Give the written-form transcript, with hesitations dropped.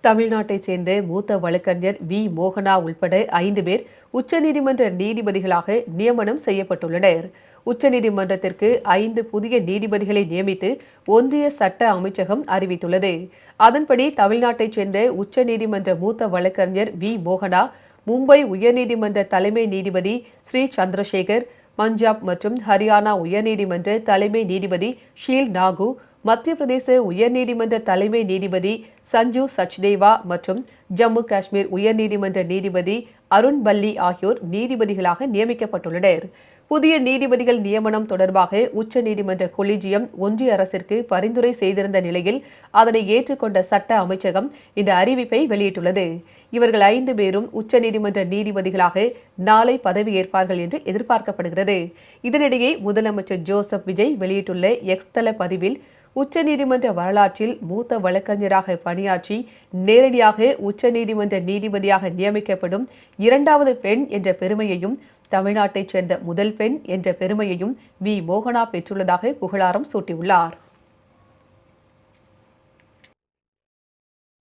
தமிழ்நாட்டைச் சேர்ந்த மூத்த வழக்கறிஞர் வி மோகனா உள்பட 5 பேர் உச்சநீதிமன்ற நீதிபதிகளாக நியமனம் செய்யப்பட்டுள்ளனர். உச்சநீதிமன்றத்திற்கு 5 புதிய நீதிபதிகளை நியமித்து ஒன்றிய சட்ட அமைச்சகம் அறிவித்துள்ளது. அதன்படி தமிழ்நாட்டைச் சேர்ந்த உச்சநீதிமன்ற மூத்த வழக்கறிஞர் வி மோகனா, மும்பை உயர்நீதிமன்ற தலைமை நீதிபதி ஸ்ரீ சந்திரசேகர், பஞ்சாப் மற்றும் ஹரியானா உயர்நீதிமன்ற தலைமை நீதிபதி ஷீல் நாகு, மத்திய பிரதேச உயர்நீதிமன்ற தலைமை நீதிபதி சஞ்சு சச்தேவா மற்றும் ஜம்மு காஷ்மீர் உயர்நீதிமன்ற நீதிபதி அருண் பல்லி ஆகியோர் நீதிபதிகளாக நியமிக்கப்பட்டுள்ளனர். புதிய நீதிபதிகள் நியமனம் தொடர்பாக உச்சநீதிமன்ற கொலிஜியம் ஒன்றிய அரசிற்கு பரிந்துரை செய்திருந்த நிலையில் அதனை ஏற்றுக்கொண்ட சட்ட அமைச்சகம் இந்த அறிவிப்பை வெளியிட்டுள்ளது. இவர்கள் 5 பேரும் உச்சநீதிமன்ற நீதிபதிகளாக நாளை பதவியேற்பார்கள் என்று எதிர்பார்க்கப்படுகிறது. இதனிடையே முதலமைச்சர் ஜோசப் விஜய் வெளியிட்டுள்ள எக்ஸ் தள பதிவில், உச்சநீதிமன்ற வரலாற்றில் மூத்த வழக்கறிஞராக பணியாற்றி நேரடியாக உச்சநீதிமன்ற நீதிபதியாக நியமிக்கப்படும் 2வது பெண் என்ற பெருமையையும், தமிழ்நாட்டைச் சேர்ந்த முதல் பெண் என்ற பெருமையையும் வி மோகனா பெற்றுள்ளதாக புகழாரம் சூட்டியுள்ளார்.